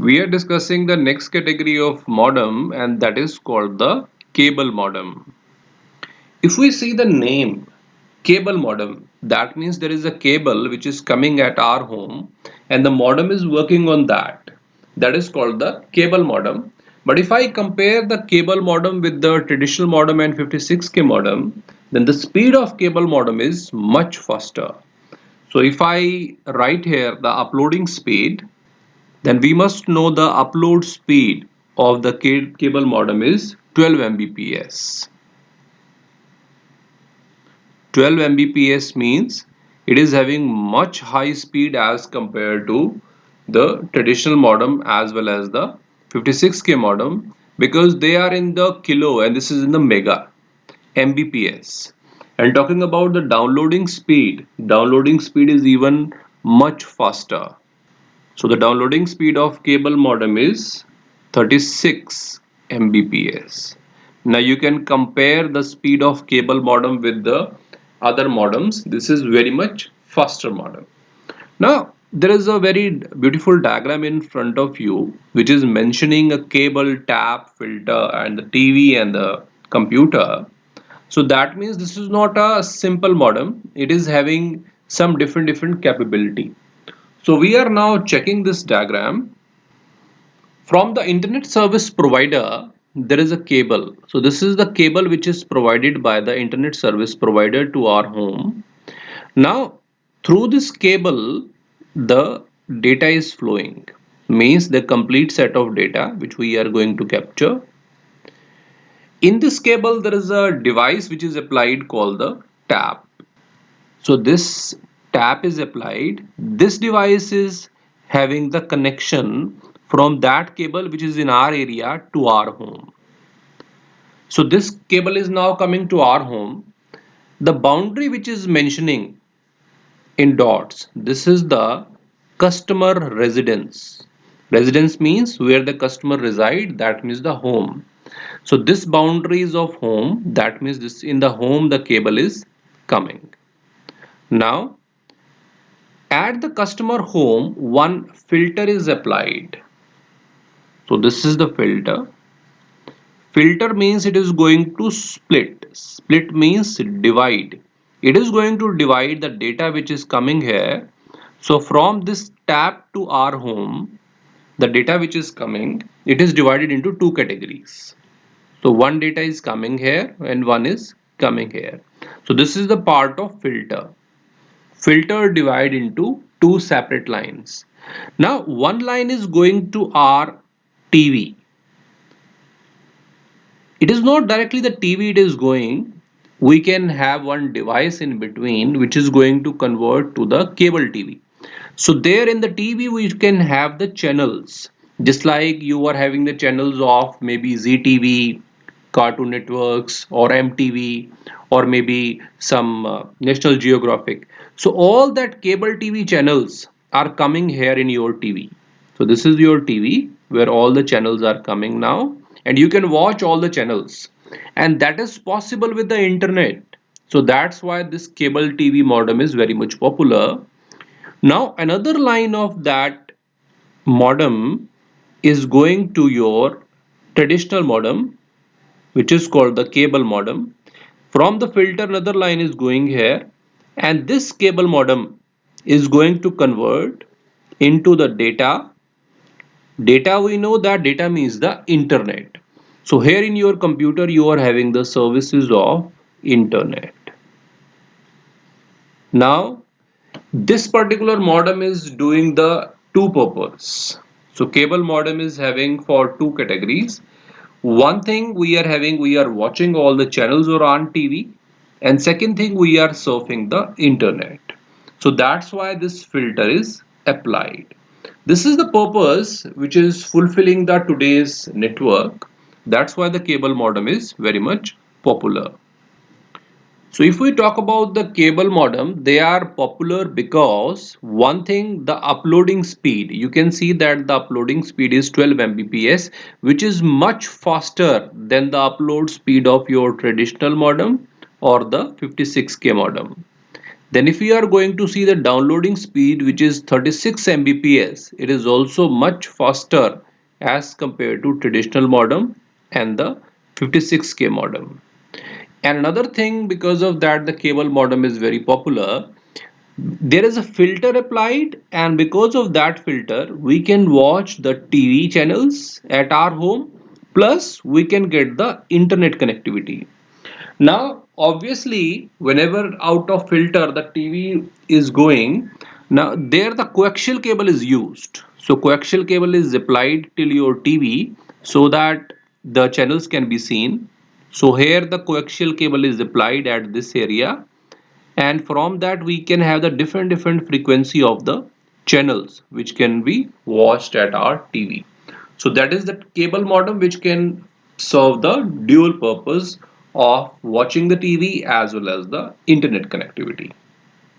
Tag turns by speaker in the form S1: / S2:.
S1: We are discussing the next category of modem, and that is called the cable modem. If we see the name cable modem, that means there is a cable which is coming at our home and the modem is working on that. That is called the cable modem. But if I compare the cable modem with the traditional modem and 56K modem, then the speed of cable modem is much faster. So if I write here the uploading speed, then we must know the upload speed of the cable modem is 12 Mbps. 12 Mbps means it is having much high speed as compared to the traditional modem as well as the 56K modem, because they are in the kilo and this is in the mega Mbps. And talking about the downloading speed is even much faster. So the downloading speed of cable modem is 36 Mbps. Now you can compare the speed of cable modem with the other modems. This is very much faster modem. Now there is a very beautiful diagram in front of you which is mentioning a cable, tap, filter and the TV and the computer. So that means this is not a simple modem. It is having some different capability. So we are now checking this diagram. From the internet service provider, there is a cable. So this is the cable which is provided by the internet service provider to our home. Now, through this cable, the data is flowing. Means the complete set of data which we are going to capture. In this cable, there is a device which is applied called the tap. So this tap is applied. This device is having the connection from that cable which is in our area to our home. So this cable is now coming to our home. The boundary which is mentioning in dots, this is the customer residence. Residence means where the customer reside, that means the home. So this boundaries of home, that means this in the home the cable is coming. Now at the customer home, one filter is applied. So this is the filter. Filter means it is going to split. Split means divide. It is going to divide the data which is coming here. So from this tap to our home, the data which is coming, it is divided into two categories. So one data is coming here and one is coming here. So this is the part of filter. Filter divide into two separate lines. Now one line is going to our TV. It is not directly the TV it is going. We can have one device in between which is going to convert to the cable TV. So there in the TV we can have the channels. Just like you are having the channels of maybe ZTV, Cartoon Networks or MTV or maybe some National Geographic. So all that cable TV channels are coming here in your TV. So this is your TV where all the channels are coming now and you can watch all the channels, and that is possible with the internet. So that's why this cable TV modem is very much popular. Now another line of that modem is going to your traditional modem which is called the cable modem. From the filter another line is going here, and this cable modem is going to convert into the data. Data, we know that data means the internet. So here in your computer you are having the services of internet. Now this particular modem is doing the two purpose. So cable modem is having for two categories. One thing we are having, we are watching all the channels or on TV, and second thing we are surfing the internet. So that's why this filter is applied. This is the purpose which is fulfilling the today's network. That's why the cable modem is very much popular. So if we talk about the cable modem, they are popular because one thing, the uploading speed. You can see that the uploading speed is 12 Mbps, which is much faster than the upload speed of your traditional modem or the 56K modem. Then if we are going to see the downloading speed, which is 36 Mbps, it is also much faster as compared to traditional modem and the 56K modem. And another thing, because of that the cable modem is very popular, there is a filter applied, and because of that filter we can watch the TV channels at our home, plus we can get the internet connectivity. Now, obviously, whenever out of filter the TV is going, now there the coaxial cable is used. So coaxial cable is applied till your TV so that the channels can be seen. So here the coaxial cable is applied at this area, and from that we can have the different frequency of the channels which can be watched at our TV. So that is the cable modem which can serve the dual purpose of watching the TV as well as the internet connectivity.